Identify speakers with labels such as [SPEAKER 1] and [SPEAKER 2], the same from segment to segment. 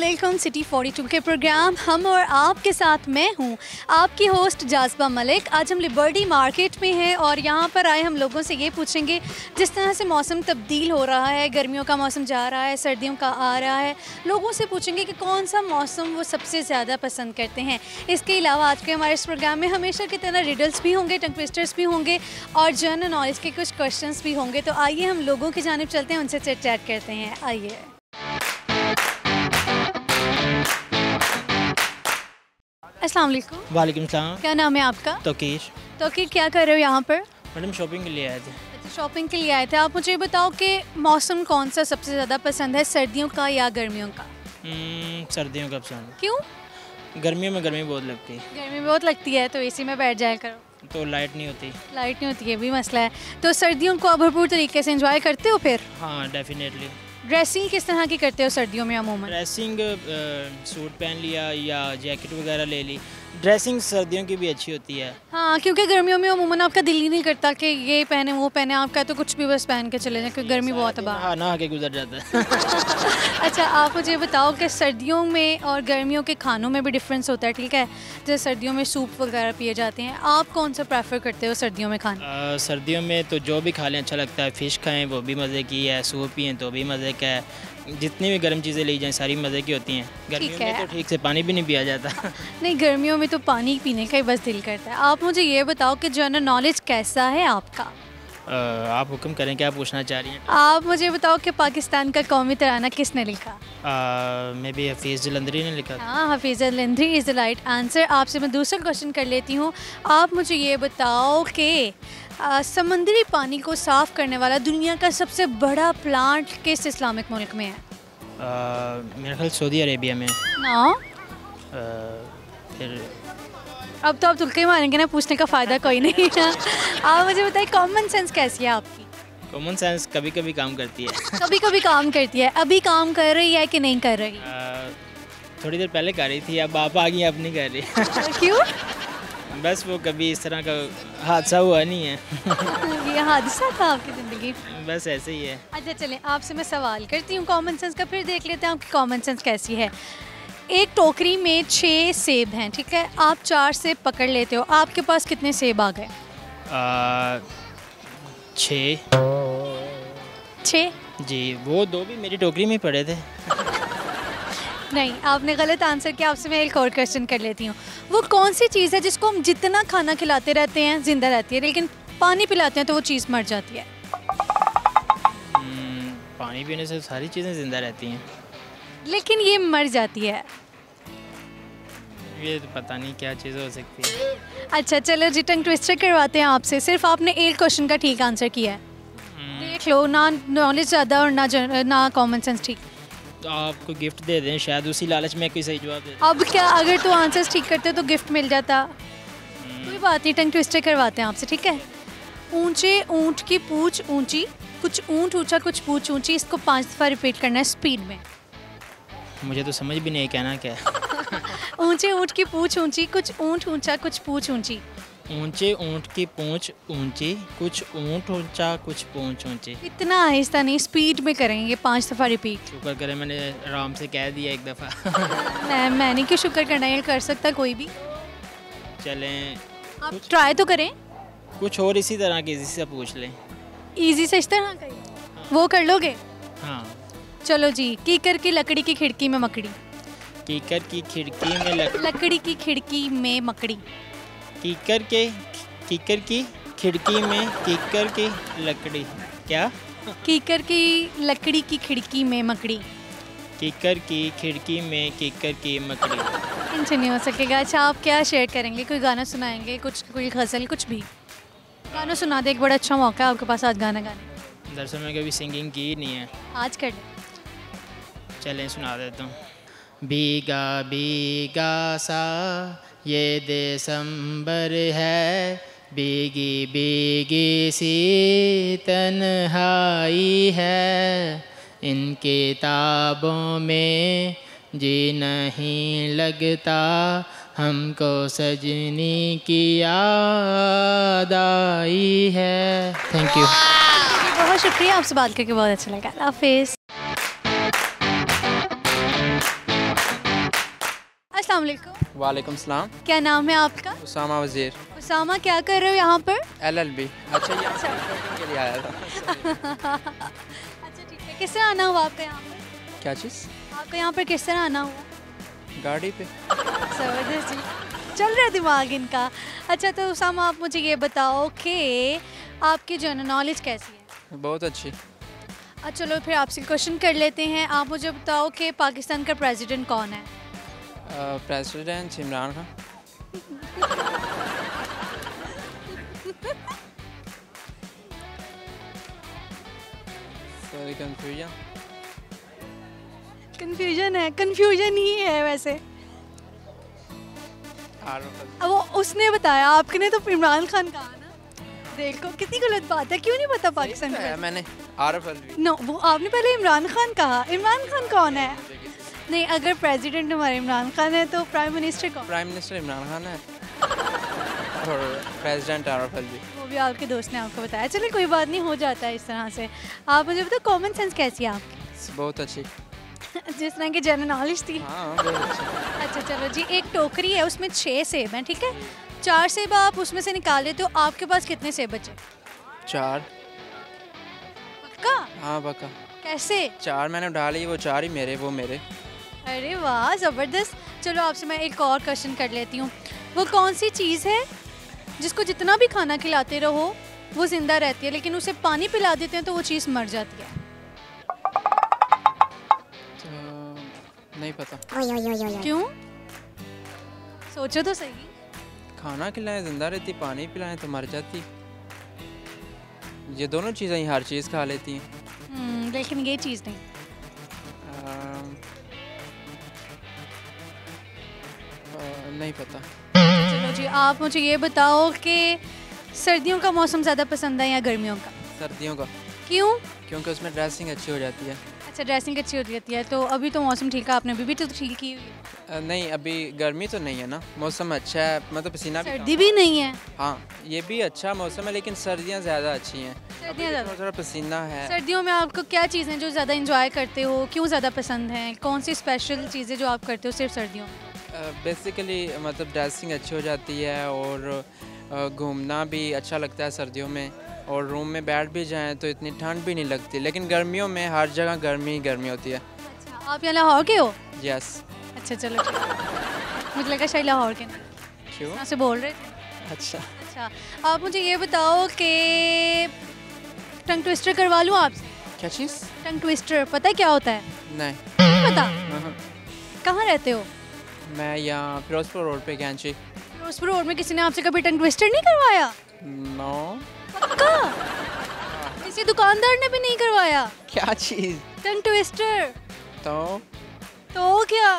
[SPEAKER 1] अस्सलामुअलैकुम सिटी 42 के प्रोग्राम हम और आपके साथ मैं हूँ आपकी होस्ट जाज़बा मलिक। आज हम लिबर्टी मार्केट में हैं और यहाँ पर आए हम लोगों से ये पूछेंगे, जिस तरह से मौसम तब्दील हो रहा है, गर्मियों का मौसम जा रहा है, सर्दियों का आ रहा है, लोगों से पूछेंगे कि कौन सा मौसम वो सबसे ज़्यादा पसंद करते हैं। इसके अलावा आज के हमारे इस प्रोग्राम में हमेशा की तरह रिडल्स भी होंगे, टंग ट्विस्टर्स भी होंगे और जनरल नॉलेज के कुछ क्वेश्चंस भी होंगे। तो आइए हम लोगों की जानिब चलते हैं, उनसे चिट चैट करते हैं। आइए। अस्सलाम वालेकुम।
[SPEAKER 2] वालेकुम सलाम।
[SPEAKER 1] क्या नाम है आपका?
[SPEAKER 2] तोकीर।
[SPEAKER 1] तोकीर, क्या कर रहे हो यहाँ पर?
[SPEAKER 2] मैडम शॉपिंग के लिए आए थे।
[SPEAKER 1] अच्छा, शॉपिंग के लिए आए थे। आप मुझे बताओ कि मौसम कौन सा सबसे ज़्यादा पसंद है, सर्दियों का या गर्मियों का?
[SPEAKER 2] सर्दियों का पसंद।
[SPEAKER 1] क्यों?
[SPEAKER 2] गर्मियों में गर्मी बहुत लगती है।
[SPEAKER 1] गर्मी बहुत लगती है तो एसी में बैठ जाया करो।
[SPEAKER 2] तो लाइट नहीं होती।
[SPEAKER 1] लाइट नहीं होती है, भी मसला है। तो सर्दियों को आप भरपूर तरीके से एंजॉय करते हो फिर?
[SPEAKER 2] हाँ, डेफिनेटली।
[SPEAKER 1] ड्रेसिंग किस तरह की करते हो सर्दियों में अमूमन?
[SPEAKER 2] ड्रेसिंग सूट पहन लिया या जैकेट वगैरह ले ली। ड्रेसिंग सर्दियों की भी अच्छी होती है।
[SPEAKER 1] हाँ, क्योंकि गर्मियों में अमूमन आपका दिल ही नहीं करता कि ये पहने वो पहने, आपका तो कुछ भी बस पहन के चले जाए क्योंकि गर्मी बहुत है बाहर।
[SPEAKER 2] हाँ, नहा के गुजर जाता है।
[SPEAKER 1] अच्छा, आप मुझे बताओ कि सर्दियों में और गर्मियों के खानों में भी डिफरेंस होता है, ठीक है? जैसे सर्दियों में सूप वगैरह पिए जाते हैं, आप कौन सा प्रेफर करते हो सर्दियों में खाना?
[SPEAKER 2] सर्दियों में तो जो भी खा लें अच्छा लगता है। फ़िश खाएं वो भी मज़े की है, सूप पिएँ तो भी मज़े का है। जितनी भी गर्म चीज़ें ली जाएँ सारी मज़े की होती हैं। गर्मियों में तो ठीक से पानी भी नहीं पिया जाता।
[SPEAKER 1] नहीं, गर्मियों में तो पानी पीने का ही बस दिल करता है। आप मुझे ये बताओ कि जनरल नॉलेज कैसा है आपका?
[SPEAKER 2] आप हुक्म करें, क्या पूछना चाह रही हैं?
[SPEAKER 1] आप मुझे बताओ कि पाकिस्तान का कौमी तराना किसने लिखा?
[SPEAKER 2] मे बी हफीज़ जलंधरी ने लिखा।
[SPEAKER 1] हाँ, Hafeez Jalandhari is the right answer. आपसे मैं दूसरा क्वेश्चन कर लेती हूँ। आप मुझे ये बताओ कि समुद्री पानी को साफ़ करने वाला दुनिया का सबसे बड़ा प्लांट किस इस्लामिक मुल्क में है?
[SPEAKER 2] मेरा ख्याल सऊदी अरेबिया में।
[SPEAKER 1] ना,
[SPEAKER 2] फिर
[SPEAKER 1] अब तो आप तुक्के मारेंगे ना, पूछने का फ़ायदा कोई नहीं है। आप मुझे बताइए कॉमन सेंस कैसी है आपकी?
[SPEAKER 2] कॉमन सेंस कभी कभी काम करती है।
[SPEAKER 1] कभी कभी काम करती है। अभी काम कर रही है कि नहीं कर रही?
[SPEAKER 2] थोड़ी देर पहले कर रही थी, अब आप आ गई, अब नहीं कर रही।
[SPEAKER 1] क्यों?
[SPEAKER 2] बस वो कभी इस तरह का हादसा हुआ नहीं है।
[SPEAKER 1] ये हादसा था आपकी ज़िंदगी?
[SPEAKER 2] बस ऐसे ही है।
[SPEAKER 1] अच्छा चलें, आपसे मैं सवाल करती हूँ कॉमन सेंस का, फिर देख लेते हैं आपकी कॉमन सेंस कैसी है। एक टोकरी में 6 सेब हैं, ठीक है? आप 4 सेब पकड़ लेते हो, आपके पास कितने सेब आ गए?
[SPEAKER 2] 6।
[SPEAKER 1] 6?
[SPEAKER 2] जी, वो 2 भी मेरी टोकरी में पड़े थे।
[SPEAKER 1] नहीं, आपने गलत आंसर किया। आपसे मैं एक और क्वेश्चन कर लेती हूँ। वो कौन सी चीज़ है जिसको हम जितना खाना खिलाते रहते हैं जिंदा रहती है, लेकिन पानी पिलाते हैं तो वो चीज़ मर जाती है?
[SPEAKER 2] पानी पीने से सारी चीज़ें ज़िंदा रहती हैं,
[SPEAKER 1] लेकिन ये मर जाती है।
[SPEAKER 2] ये तो पता नहीं क्या चीज़ हो सकती है।
[SPEAKER 1] अच्छा चलो जी, टंग ट्विस्टर करवाते हैं आपसे। सिर्फ आपने एक क्वेश्चन का ठीक आंसर किया है। देख लो, ना नॉलेज ज़्यादा और ना कॉमन सेंस ठीक।
[SPEAKER 2] तो आपको गिफ्ट दे दें, शायद उसी लालच में कोई सही जवाब दे।
[SPEAKER 1] अब क्या, अगर तो आंसर्स ठीक करते तो गिफ्ट मिल जाता। कोई बात नहीं, टंग ट्विस्टर करवाते हैं आपसे, ठीक है? ऊंचे ऊंट की पूंछ ऊंची, कुछ ऊंट ऊंचा कुछ पूंछ ऊंची, इसको 5 दफ़ा रिपीट करना है स्पीड में।
[SPEAKER 2] मुझे तो समझ भी नहीं कहना क्या है।
[SPEAKER 1] ऊंचे ऊंट की पूंछ ऊंची, कुछ ऊंट ऊंचा कुछ पूंछ ऊंची।
[SPEAKER 2] ऊंचे ऊंट की पूंछ ऊंची, कुछ ऊंट ऊंचा कुछ पूंछ ऊंची।
[SPEAKER 1] इतना आहिस्ता नहीं, स्पीड में करेंगे, 5 दफ़ा रिपीट।
[SPEAKER 2] शुक्र करें मैंने आराम से कह दिया एक दफ़ा।
[SPEAKER 1] मैंने क्यों शुक्र करना, ये कर सकता कोई भी।
[SPEAKER 2] चलें,
[SPEAKER 1] आप ट्राई तो करें।
[SPEAKER 2] कुछ और इसी तरह की इसी से पूछ लें।
[SPEAKER 1] इजी से इस तरह का वो कर लोगे?
[SPEAKER 2] हाँ।
[SPEAKER 1] चलो जी, कीकर की लकड़ी की खिड़की में मकड़ी।
[SPEAKER 2] कीकर की खिड़की में
[SPEAKER 1] लकड़ी की खिड़की में मकड़ी।
[SPEAKER 2] कीकर की खिड़की में कीकर की लकड़ी। क्या?
[SPEAKER 1] कीकर की लकड़ी की खिड़की में मकड़ी।
[SPEAKER 2] कीकर की खिड़की में कीकर की मकड़ी।
[SPEAKER 1] इनसे नहीं हो सकेगा। अच्छा, आप क्या शेयर करेंगे? कोई गाना सुनाएंगे, कुछ कोई गज़ल, कुछ भी गाना सुना दे। एक बड़ा अच्छा मौका है आपके पास आज गाना गाने।
[SPEAKER 2] दरअसल मैं कभी सिंगिंग की नहीं है।
[SPEAKER 1] आज कर ले।
[SPEAKER 2] चलें, सुना देता हूँ। भीगा भीगा सा ये दिसंबर है, भीगी भीगी सी तन्हाई है, इन किताबों में जी नहीं लगता, हमको सजनी की याद आई है। Thank you.
[SPEAKER 1] बहुत शुक्रिया, आपसे बात करके बहुत अच्छा लगा। अल्लाह हाफिज़। अस्सलाम वालेकुम।
[SPEAKER 3] वालेकुम सलाम।
[SPEAKER 1] क्या नाम है आपका?
[SPEAKER 3] उसामा वज़ीर।
[SPEAKER 1] उसामा, क्या कर रहे हो यहाँ पर?
[SPEAKER 3] LLB। अच्छा, यहाँ के लिए आया था।
[SPEAKER 1] अच्छा ठीक है, किस तरह आना हुआ आपका यहाँ पर?
[SPEAKER 3] क्या चीज़?
[SPEAKER 1] आपका यहाँ पर किस तरह आना हुआ?
[SPEAKER 3] गाड़ी पे।
[SPEAKER 1] ज़बरदस्त जी, चल रहा है दिमाग इनका। अच्छा तो उसामा, आप मुझे ये बताओ कि आपकी जनरल नॉलेज कैसी है?
[SPEAKER 3] बहुत अच्छी।
[SPEAKER 1] चलो फिर आपसे क्वेश्चन कर लेते हैं। आप मुझे बताओ कि पाकिस्तान का प्रेसिडेंट कौन है?
[SPEAKER 3] President Imran Khan. Sorry,
[SPEAKER 1] confusion है, कंफ्यूजन ही है वैसे। अब वो उसने बताया, आपने तो इमरान खान कहा ना। देखो कितनी गलत बात है, क्यों नहीं पता पाकिस्तान का?
[SPEAKER 3] मैंने आरफ अलवी।
[SPEAKER 1] नो, वो आपने पहले इमरान खान कहा। इमरान खान कौन है? नहीं, अगर प्रेसिडेंट हमारे इमरान खान है तो प्राइम मिनिस्टर कौन?
[SPEAKER 3] प्राइम मिनिस्टर इमरान खान है और प्रेसिडेंट आरफ अलवी।
[SPEAKER 1] वो भी आपके दोस्त ने आपको बताया। चलिए कोई बात नहीं, हो जाता है इस तरह से। आप मुझे बताओ कॉमन सेंस कैसी है आपकी?
[SPEAKER 3] बहुत अच्छी।
[SPEAKER 1] जिस तरह की जनरल नॉलेज थी।
[SPEAKER 3] हाँ, बहुत अच्छी।
[SPEAKER 1] अच्छा चलो जी, एक टोकरी है, उसमें 6 सेब हैं, ठीक है? 4 सेब आप उसमें से निकाले तो आपके पास कितने सेब बचे?
[SPEAKER 3] 4।
[SPEAKER 1] पक्का?
[SPEAKER 3] हाँ पक्का।
[SPEAKER 1] कैसे?
[SPEAKER 3] 4 मैंने डाली, वो 4 ही मेरे, वो मेरे।
[SPEAKER 1] अरे वाह, ज़बरदस्त। चलो आपसे मैं एक और क्वेश्चन कर लेती हूँ। वो कौन सी चीज़ है जिसको जितना भी खाना खिलाते रहो वो ज़िंदा रहती है, लेकिन उसे पानी पिला देते हैं तो वो चीज़ मर जाती है?
[SPEAKER 3] तो नहीं पता।
[SPEAKER 1] क्यों? सोचो तो सही।
[SPEAKER 3] खाना खिलाएं जिंदा रहती, पानी पिलाएं तो मर जाती। ये दोनों चीज़ें ही हर चीज़ खा लेती हैं।
[SPEAKER 1] लेकिन ये चीज़ नहीं।
[SPEAKER 3] नहीं पता।
[SPEAKER 1] चलो जी, आप मुझे ये बताओ कि सर्दियों का मौसम ज़्यादा पसंद है या गर्मियों का?
[SPEAKER 3] सर्दियों का।
[SPEAKER 1] क्यों?
[SPEAKER 3] क्योंकि उसमें ड्रेसिंग अच्छी हो जाती है।
[SPEAKER 1] अच्छा, ड्रेसिंग अच्छी हो जाती है। तो अभी तो मौसम ठीक है, आपने अभी भी तो ठीक की हुई है।
[SPEAKER 3] नहीं, अभी गर्मी तो नहीं है ना, मौसम अच्छा है, मतलब पसीना भी।
[SPEAKER 1] सर्दी भी नहीं है?
[SPEAKER 3] हाँ, ये भी अच्छा मौसम है, लेकिन सर्दियाँ ज़्यादा अच्छी हैं।
[SPEAKER 1] सर्दियाँ ज़्यादा,
[SPEAKER 3] थोड़ा पसीना है।
[SPEAKER 1] सर्दियों में आपको क्या चीज़ें जो ज़्यादा इंजॉय करते हो, क्यों ज़्यादा पसंद हैं? कौन सी स्पेशल चीज़ें जो आप करते हो सिर्फ सर्दियों में?
[SPEAKER 3] बेसिकली मतलब ड्रेसिंग अच्छी हो जाती है और घूमना भी अच्छा लगता है सर्दियों में, और रूम में बैठ भी जाएं तो इतनी ठंड भी नहीं लगती। लेकिन गर्मियों में हर जगह गर्मी गर्मी होती है।
[SPEAKER 1] अच्छा, आप यहाँ लाहौर के हो?
[SPEAKER 3] यस।
[SPEAKER 1] अच्छा चलो ठीक है। मुझे लगा शायद लाहौर के नहीं।
[SPEAKER 3] क्यों?
[SPEAKER 1] यहाँ से बोल रहे थे।
[SPEAKER 3] अच्छा।
[SPEAKER 1] अच्छा, आप मुझे ये बताओ कि टंग ट्विस्टर करवा लूँ आपसे?
[SPEAKER 3] क्या चीज़?
[SPEAKER 1] टंग ट्विस्टर पता है क्या होता है?
[SPEAKER 3] नहीं
[SPEAKER 1] पता? कहाँ रहते हो?
[SPEAKER 3] मैं यहाँ फिरोजपुर रोड पे कैंची।
[SPEAKER 1] फिरोजपुर रोड में किसी ने आपसे कभी टंग ट्विस्टर नहीं करवाया?
[SPEAKER 3] नो।
[SPEAKER 1] पक्का? किसी दुकानदार ने भी नहीं करवाया?
[SPEAKER 3] क्या चीज़?
[SPEAKER 1] Tongue twister.
[SPEAKER 3] तो
[SPEAKER 1] क्या?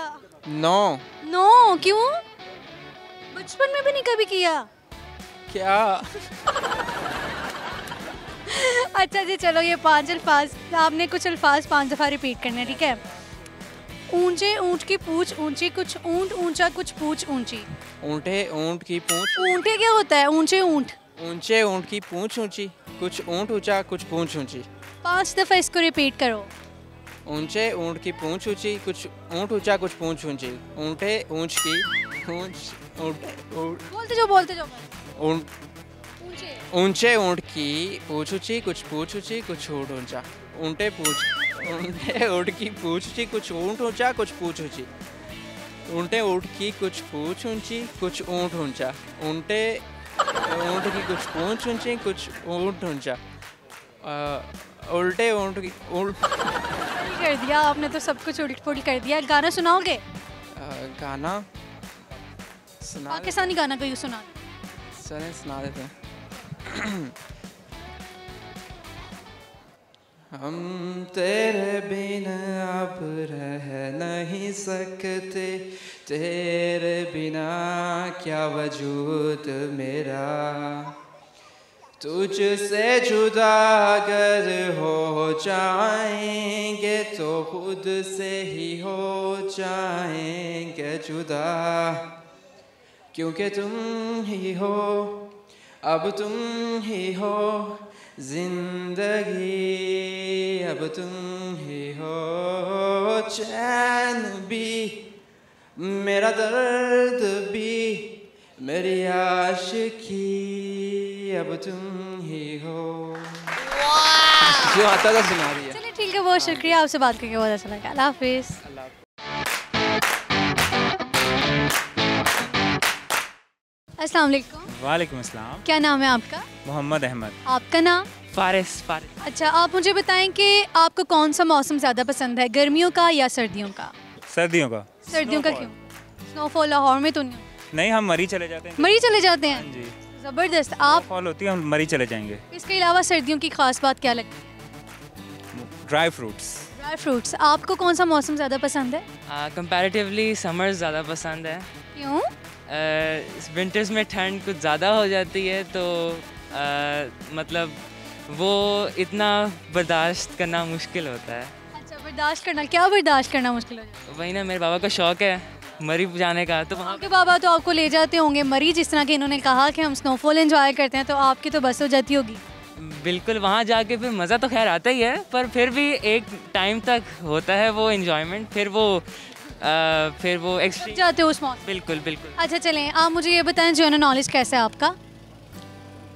[SPEAKER 3] नो।
[SPEAKER 1] नो क्यों? बचपन में भी नहीं कभी किया?
[SPEAKER 3] क्या?
[SPEAKER 1] अच्छा जी चलो, ये 5 अल्फाज आपने कुछ अल्फाज 5 दफ़ा रिपीट करने, ठीक है? ऊंचे ऊंट की पूछ ऊंची, कुछ ऊंट ऊंचा, कुछ पूछ ऊंची।
[SPEAKER 3] ऊंटे ऊंट की पूंछ।
[SPEAKER 1] ऊंटे क्या होता है? ऊंचे ऊंट।
[SPEAKER 3] ऊंचे ऊंट की पूंछ ऊंची, कुछ ऊंट ऊंचा, कुछ पूंछ ऊंची।
[SPEAKER 1] 5 दफ़ा इसको रिपीट करो।
[SPEAKER 3] ऊंचे ऊंट की पूंछ ऊंची, कुछ ऊंट ऊंचा, कुछ पूंछ ऊंची। ऊंटे ऊंच की पूंछ ऊंटे
[SPEAKER 1] बोलते जाओ बोलते जाओ।
[SPEAKER 3] ऊंचे ऊंचे ऊंट की पूंछ ऊंची, कुछ पूंछ ऊंची, कुछ ऊंट ऊंचा। ऊंटे ऊंट की पूंछ ऊंची, कुछ ऊंट ऊंचा, कुछ पूंछ ऊंची। ऊंटे ऊंट की कुछ पूंछ ऊंची, कुछ ऊंट ऊंचा। ऊंटे ऊंट की कुछ पूंछ ऊंची, कुछ ऊंट ऊंचा। उल्टे ऊंट की
[SPEAKER 1] कर दिया आपने तो, सब कुछ उल्ट पुल्ट कर दिया। गाना सुनाओगे?
[SPEAKER 3] गाना सुना।
[SPEAKER 1] पाकिस्तानी गाना कोई सुना।
[SPEAKER 3] चलें सुना देते हैं। हम तेरे बिन अब रह नहीं सकते, तेरे बिना क्या वजूद मेरा। तुझसे जुदा अगर हो जाएंगे तो खुद से ही हो जाएंगे जुदा, क्योंकि तुम ही हो, अब तुम ही हो जिंदगी, अब तुम ही हो चैन भी मेरा दर्द भी मेरी आशिकी अब तुम ही हो। जो आता था सुना दिया।
[SPEAKER 1] चलिए ठीक है, बहुत शुक्रिया, आपसे बात करके बहुत अच्छा लगा। अल्लाह हाफिज़। अस्सलाम वालेकुम।
[SPEAKER 4] वालेकुम अस्सलाम।
[SPEAKER 1] क्या नाम है आपका?
[SPEAKER 4] मोहम्मद अहमद।
[SPEAKER 1] आपका नाम?
[SPEAKER 3] फारिस।
[SPEAKER 1] अच्छा, आप मुझे बताएं कि आपको कौन सा मौसम ज़्यादा पसंद है, गर्मियों का या सर्दियों का?
[SPEAKER 4] सर्दियों का।
[SPEAKER 1] सर्दियों का क्यों? स्नोफॉल लाहौर में तो नहीं?
[SPEAKER 4] नहीं, हम मरी चले जाते हैं।
[SPEAKER 1] मरी चले जाते
[SPEAKER 4] हाँ
[SPEAKER 1] हैं?
[SPEAKER 4] जी।
[SPEAKER 1] ज़बरदस्त। आप?
[SPEAKER 4] फॉल होती है, हम मरी चले जाएंगे।
[SPEAKER 1] इसके अलावा सर्दियों की खास बात क्या लगती है?
[SPEAKER 4] Dry fruits.
[SPEAKER 1] Dry fruits. आपको कौन सा मौसम ज़्यादा पसंद है?
[SPEAKER 5] कंपैरेटिवली समर ज़्यादा पसंद है।
[SPEAKER 1] क्यों?
[SPEAKER 5] विंटर्स में ठंड कुछ ज़्यादा हो जाती है, तो मतलब वो इतना बर्दाश्त करना मुश्किल होता है।
[SPEAKER 1] अच्छा, बर्दाश्त करना, क्या बर्दाश्त करना मुश्किल हो जाता है?
[SPEAKER 5] वही ना, मेरे बाबा का शौक़ है मरी जाने का, तो वहाँ
[SPEAKER 1] आपके बाबा तो आपको ले जाते होंगे मरी, जिस तरह के इन्होंने कहा कि हम स्नोफॉल एंजॉय करते हैं, तो आपकी तो बस हो जाती होगी।
[SPEAKER 5] बिल्कुल, वहाँ जाके फिर मज़ा तो खैर आता ही है, पर फिर भी एक टाइम तक होता है वो इन्जॉयमेंट, फिर वो एक्सट्रीम
[SPEAKER 1] जाते हो उस मौसम।
[SPEAKER 5] बिल्कुल बिल्कुल।
[SPEAKER 1] अच्छा चलें, आप मुझे ये बताएं जनरल नॉलेज कैसा है आपका?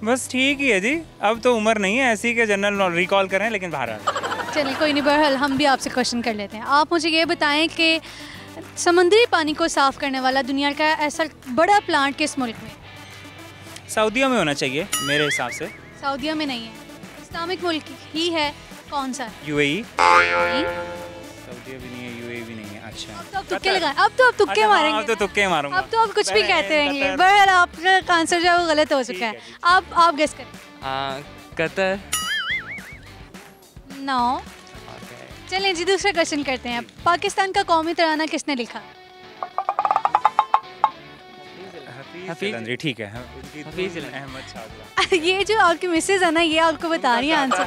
[SPEAKER 4] बस ठीक ही है जी, अब तो उम्र नहीं है ऐसी कि जनरल रिकॉल करें, लेकिन बाहर
[SPEAKER 1] चलिए कोई नहीं, बहरहाल हम भी आपसे क्वेश्चन कर लेते हैं। आप मुझे ये बताएं कि समुद्री पानी को साफ़ करने वाला दुनिया का ऐसा बड़ा प्लांट किस मुल्क में?
[SPEAKER 4] सऊदीया में होना चाहिए मेरे हिसाब से।
[SPEAKER 1] सऊदीया में नहीं है, इस्लामिक मुल्क ही है। कौन सा?
[SPEAKER 4] यूएई।
[SPEAKER 1] नहीं?
[SPEAKER 4] सऊदीया भी नहीं है, यूएई भी नहीं है। अच्छा,
[SPEAKER 1] अब तो आप तुक्के लगाएं, अब तो आप तुक्के मारेंगे।
[SPEAKER 4] अब तो तुक्के मारूंगा।
[SPEAKER 1] अब तो आप कुछ भी कहते रहेंगे। बहरहाल आपका आंसर जो है वो गलत हो चुका है। आप गेस करें।
[SPEAKER 5] कतर।
[SPEAKER 1] नो। चलें जी, दूसरा क्वेश्चन करते हैं। पाकिस्तान का कौमी तराना किसने लिखा?
[SPEAKER 4] हफीज जलंधरी। ठीक है,
[SPEAKER 5] हफीज जलंधरी।
[SPEAKER 4] अहमद शाहजहां।
[SPEAKER 1] ये जो आपकी मिसेज है ना, ये आपको बता रही है आंसर।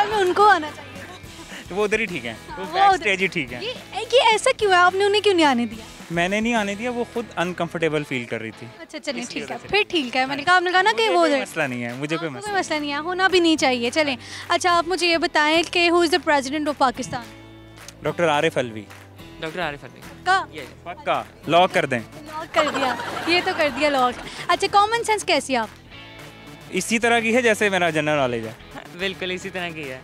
[SPEAKER 1] में उनको आना चाहिए।
[SPEAKER 4] वो उधर ही ठीक है, वो
[SPEAKER 1] वो
[SPEAKER 4] बैक
[SPEAKER 1] उधर-
[SPEAKER 4] स्टेज ही ठीक है।
[SPEAKER 1] ये ऐसा क्यों है? आपने उन्हें क्यों नहीं आने दिया?
[SPEAKER 4] मैंने नहीं आने दिया, वो खुद अनकंफर्टेबल फील कर रही थी।
[SPEAKER 1] अच्छा चलिए
[SPEAKER 4] इसकी
[SPEAKER 1] ठीक है,
[SPEAKER 4] वजह से।
[SPEAKER 1] फिर ठीक है। मैंने कहा, आपने कहा ना कि वो
[SPEAKER 4] कोई
[SPEAKER 1] उधर
[SPEAKER 4] मसला नहीं है, मुझे कोई
[SPEAKER 1] कोई
[SPEAKER 4] मसला
[SPEAKER 1] मसला नहीं है, होना भी नहीं चाहिए। चलें, अच्छा आप मुझे ये बताएं कि who is the president of Pakistan?
[SPEAKER 4] Doctor Arif Alvi.
[SPEAKER 5] Doctor Arif Alvi.
[SPEAKER 1] का
[SPEAKER 5] ये
[SPEAKER 4] पक्का लॉक कर दें।
[SPEAKER 1] लॉक कर दिया, ये तो कर दिया लॉक। अच्छा, कॉमन सेंस कैसी है आप?
[SPEAKER 4] इसी तरह की है जैसे मेरा जनरल नॉलेज है।
[SPEAKER 5] बिल्कुल इसी तरह की है।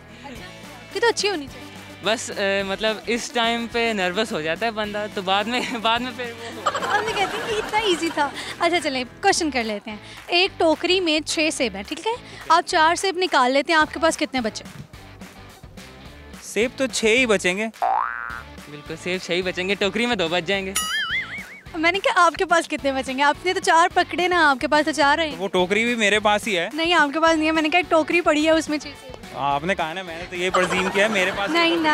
[SPEAKER 1] कि तो अच्छी होनी चाहिए।
[SPEAKER 5] बस मतलब इस टाइम पे नर्वस हो जाता है बंदा, तो बाद में फिर वो
[SPEAKER 1] हमने कहते हैं कि इतना इजी था। अच्छा चलें, क्वेश्चन कर लेते हैं। एक टोकरी में 6 सेब हैं, ठीक है? आप 4 सेब निकाल लेते हैं, आपके पास कितने बचे?
[SPEAKER 4] सेब तो 6 ही बचेंगे।
[SPEAKER 5] बिल्कुल सेब 6 ही बचेंगे, टोकरी में 2 बच जाएंगे।
[SPEAKER 1] मैंने कहा आपके पास कितने बचेंगे? आपने तो 4 पकड़े ना, आपके पास तो 4 हैं।
[SPEAKER 4] वो टोकरी भी मेरे पास ही है।
[SPEAKER 1] नहीं, आपके पास नहीं है। मैंने कहा एक टोकरी पड़ी है, उसमें 6 सेब।
[SPEAKER 4] आपने कहा ना, मैंने तो ये परजीम किया है मेरे पास।
[SPEAKER 1] नहीं ना,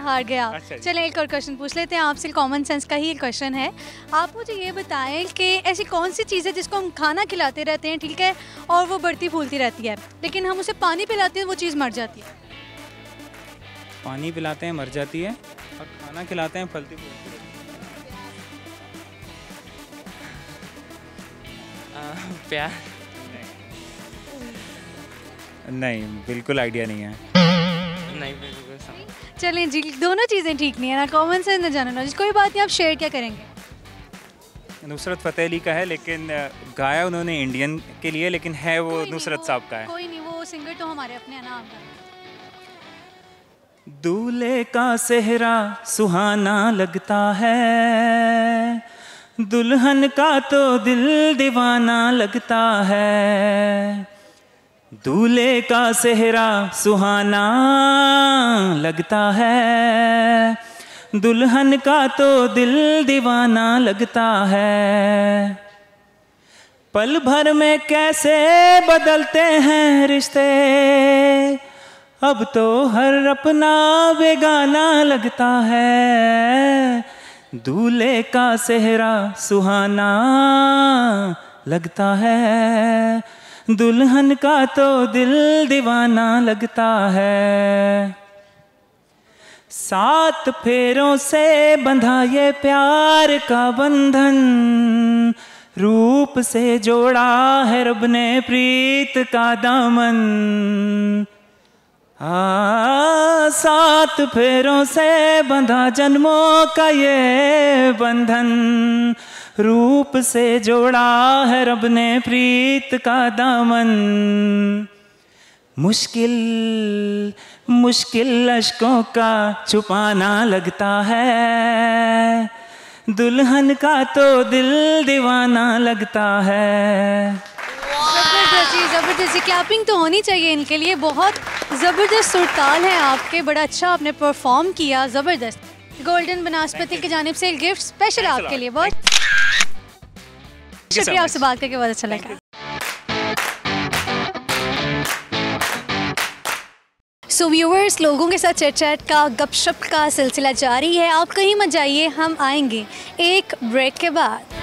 [SPEAKER 1] हार गया आप।
[SPEAKER 4] अच्छा जी।
[SPEAKER 1] चलें, एक और क्वेश्चन पूछ लेते हैं आपसे। कॉमन सेंस का ही क्वेश्चन है। आप मुझे ये बताएं कि ऐसी कौन सी चीज़ है जिसको हम खाना खिलाते रहते हैं, ठीक है, और वो बढ़ती फूलती रहती है, लेकिन हम उसे पानी पिलाते हैं वो चीज़ मर जाती है?
[SPEAKER 4] पानी पिलाते हैं मर जाती है, और खाना खिलाते हैं फलती फूलती रहती
[SPEAKER 5] प्यार।
[SPEAKER 4] है। नहीं, बिल्कुल आइडिया नहीं है।
[SPEAKER 5] नहीं बिल्कुल समझ।
[SPEAKER 1] चलें जी, दोनों चीज़ें ठीक नहीं है, ना कॉमन सेंस ना जनरल नॉलेज। कोई बात नहीं, आप शेयर क्या करेंगे?
[SPEAKER 4] नुसरत फ़तेह अली का है, लेकिन गाया उन्होंने इंडियन के लिए, लेकिन है वो
[SPEAKER 1] कोई नहीं,
[SPEAKER 4] नुसरत साहब का है।
[SPEAKER 1] कोई नहीं, वो सिंगर तो हमारे अपने हैं ना। आप
[SPEAKER 4] दूल्हे का सेहरा सुहाना लगता है, दुल्हन का तो दिल दीवाना लगता है। दूल्हे का सेहरा सुहाना लगता है, दुल्हन का तो दिल दीवाना लगता है। पल भर में कैसे बदलते हैं रिश्ते, अब तो हर अपना बेगाना लगता है। दूल्हे का सेहरा सुहाना लगता है, दुल्हन का तो दिल दीवाना लगता है। 7 फेरों से बंधा ये प्यार का बंधन, रूप से जोड़ा है रब ने प्रीत का दामन। सात फेरों से बंधा जन्मों का ये बंधन, रूप से जोड़ा है रब ने प्रीत का दामन। मुश्किल मुश्किल अश्कों का छुपाना लगता है, दुल्हन का तो दिल दीवाना लगता है।
[SPEAKER 1] ज़बरदस्ती क्लैपिंग तो होनी चाहिए इनके लिए। बहुत ज़बरदस्त सुरताल है आपके, बड़ा अच्छा आपने परफॉर्म किया, ज़बरदस्त। गोल्डन बनास्पति की जानिब से गिफ्ट स्पेशल आपके लिए। बहुत शुक्रिया, आपसे बात करके बहुत अच्छा लगा। सो व्यूअर्स, लोगों के साथ चैट का गपशप का सिलसिला जारी है। आप कहीं मत जाइए, हम आएंगे एक ब्रेक के बाद।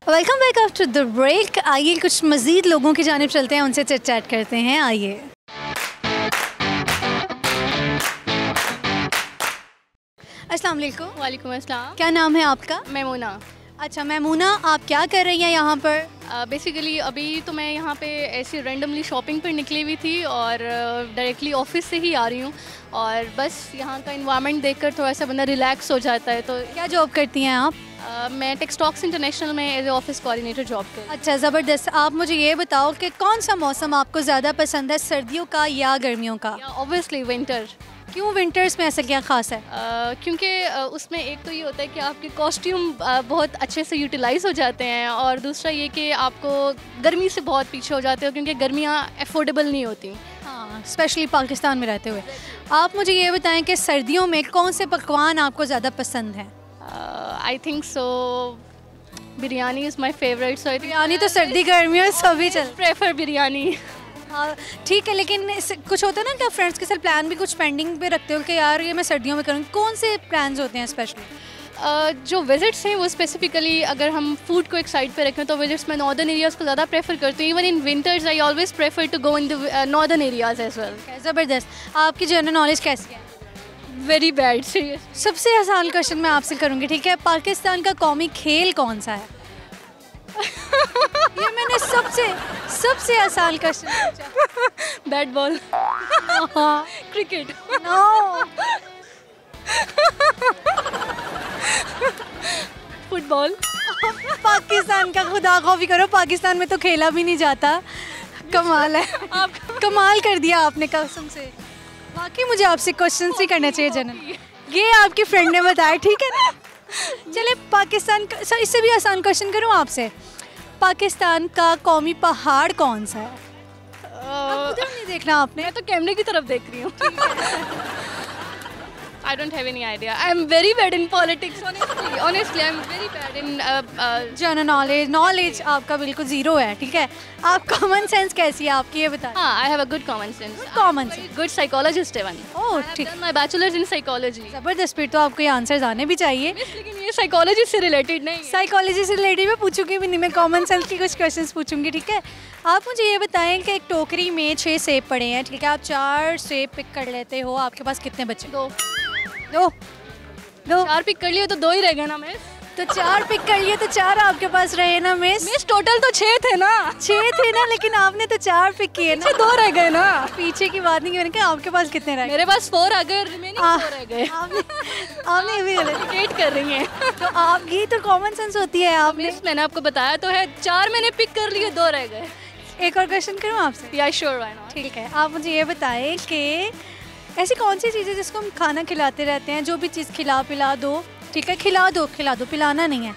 [SPEAKER 1] Welcome back after the break. आइए कुछ मज़ीद लोगों की जानिब चलते हैं, उनसे चैट करते हैं। आइए। अस्सलाम वालेकुम।
[SPEAKER 6] वालेकुम अस्सलाम।
[SPEAKER 1] क्या नाम है आपका?
[SPEAKER 6] मैमूना।
[SPEAKER 1] अच्छा मैमूना, आप क्या कर रही हैं यहाँ पर?
[SPEAKER 6] बेसिकली अभी तो मैं यहाँ पे ऐसे रैंडमली शॉपिंग पर निकली हुई थी और डायरेक्टली ऑफिस से ही आ रही हूँ, और बस यहाँ का इन्वायरमेंट देखकर थोड़ा सा बंदा रिलैक्स हो जाता है। तो
[SPEAKER 1] क्या जॉब करती हैं आप?
[SPEAKER 6] मैं टेक्सटॉक्स इंटरनेशनल में as a office coordinator job कर।
[SPEAKER 1] अच्छा ज़बरदस्त। आप मुझे ये बताओ कि कौन सा मौसम आपको ज़्यादा पसंद है, सर्दियों का या गर्मियों का?
[SPEAKER 6] Obviously winter.
[SPEAKER 1] क्यों विंटर्स में ऐसा क्या ख़ास है?
[SPEAKER 6] क्योंकि उसमें एक तो ये होता है कि आपके कॉस्ट्यूम बहुत अच्छे से यूटिलाइज़ हो जाते हैं, और दूसरा ये कि आपको गर्मी से बहुत पीछे हो जाते हो क्योंकि गर्मियाँ अफोर्डेबल नहीं होती।
[SPEAKER 1] हाँ, स्पेशली पाकिस्तान में रहते हुए। आप मुझे ये बताएं कि सर्दियों में कौन से पकवान आपको ज़्यादा पसंद हैं?
[SPEAKER 6] I think so biryani is my favourite. So
[SPEAKER 1] biryani तो सर्दी गर्मियों सभी
[SPEAKER 6] प्रेफर बिरयानी।
[SPEAKER 1] हाँ ठीक है, लेकिन कुछ होता है ना कि आप फ्रेंड्स के साथ प्लान भी कुछ पेंडिंग पे रखते हो कि यार ये मैं सर्दियों में करूँगी। कौन से प्लान्स होते हैं स्पेशली?
[SPEAKER 6] जो विजिट्स हैं वो स्पेसिफिकली अगर हम फूड को एक साइड पे रखें तो विजिट्स में नॉर्दर्न एरियाज़ को ज़्यादा प्रेफर करती हूँ। Even in winters I always prefer to go in the northern areas as well.
[SPEAKER 1] ज़बरदस्त। आपकी जनरल नॉलेज कैसी है?
[SPEAKER 6] Very bad, serious.
[SPEAKER 1] सबसे आसान क्वेश्चन मैं आपसे करूँगी, ठीक है? पाकिस्तान का कौमी खेल कौन सा है? ये मैंने सबसे आसान क्वेश्चन पूछा।
[SPEAKER 6] Bat ball. Cricket.
[SPEAKER 1] No.
[SPEAKER 6] Football.
[SPEAKER 1] Pakistan का खुदा खौफी करो, पाकिस्तान में तो खेला भी नहीं जाता। कमाल है, आप कमाल कर दिया आपने कसम से। वाकई मुझे आपसे क्वेश्चन ही करना चाहिए जनरल। ये आपकी फ्रेंड ने बताया, ठीक है ना? चले पाकिस्तान का इससे भी आसान क्वेश्चन करूँ आपसे। पाकिस्तान का कौमी पहाड़ कौन सा है? उधर नहीं देखना आपने,
[SPEAKER 6] मैं तो कैमरे की तरफ देख रही हूँ। I don't have any idea. I'm very bad in politics. Honestly, I'm very bad in
[SPEAKER 1] general knowledge आपका बिल्कुल जीरो है, ठीक है? आप कॉमन सेंस कैसी है आपकी, ये बताएं।
[SPEAKER 6] हाँ, I have a good common sense.
[SPEAKER 1] Common sense.
[SPEAKER 6] Good psychologist है वन।
[SPEAKER 1] ओह ठीक।
[SPEAKER 6] My bachelor's in psychology.
[SPEAKER 1] ज़बरदस्त, फिर तो आपको ये आंसर्स आने भी चाहिए।
[SPEAKER 6] लेकिन ये साइकोलॉजी से रिलेटेड नहीं है।
[SPEAKER 1] साइकोलॉजी से रिलेटेड मैं पूछूंगी भी नहीं, मैं कॉमन सेंस की कुछ क्वेश्चंस पूछूंगी, ठीक है? आप मुझे ये बताएं कि एक टोकरी में 6 सेब पड़े हैं, ठीक है? आप 4 सेब पिक कर लेते हो, आपके पास कितने बचे?
[SPEAKER 6] दो।
[SPEAKER 1] 4
[SPEAKER 6] पिक कर लिए तो 2 ही रह गए ना मिस।
[SPEAKER 1] तो 4 पिक कर लिए तो 4 आपके पास रहे ना मिस?
[SPEAKER 6] मिस टोटल तो 6 थे ना।
[SPEAKER 1] 6 थे ना, लेकिन आपने तो 4 पिक किए ना।
[SPEAKER 6] 2 रह गए ना।
[SPEAKER 1] पीछे की बात नहीं, मैंने कहा आपके पास कितने रह गए?
[SPEAKER 6] मेरे पास 4 अगर रिमेनिंग 4 रह गए।
[SPEAKER 1] आपने ये भी गलत
[SPEAKER 6] कर रही हैं।
[SPEAKER 1] तो आप ये तो कॉमन सेंस होती है आपने।
[SPEAKER 6] मैंने आपको बताया तो है, 4 मैंने पिक कर लिए, 2 रह गए।
[SPEAKER 1] एक और क्वेश्चन करूँ आपसे?
[SPEAKER 6] या श्योर, व्हाई नॉट।
[SPEAKER 1] ठीक है, आप मुझे ये बताएं कि ऐसी कौन सी चीज़ है जिसको हम खाना खिलाते रहते हैं, जो भी चीज़ पिला दो, ठीक है? खिला दो, पिलाना नहीं है,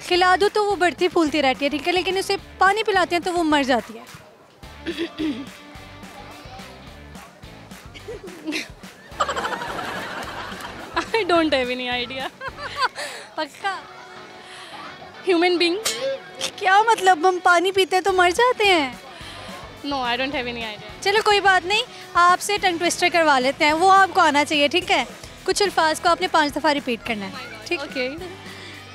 [SPEAKER 1] खिला दो तो वो बढ़ती फूलती रहती है, ठीक है? लेकिन उसे पानी पिलाते हैं तो वो मर जाती है।
[SPEAKER 6] I don't have any idea.
[SPEAKER 1] पक्का?
[SPEAKER 6] Human being.
[SPEAKER 1] क्या मतलब, हम पानी पीते हैं तो मर जाते हैं?
[SPEAKER 6] No, I don't have any idea.
[SPEAKER 1] चलो कोई बात नहीं, आपसे टंग ट्विस्टर करवा लेते हैं, वो आपको आना चाहिए, ठीक है? कुछ अल्फाज को आपने 5 दफ़ा रिपीट करना है, ठीक?
[SPEAKER 6] ओके।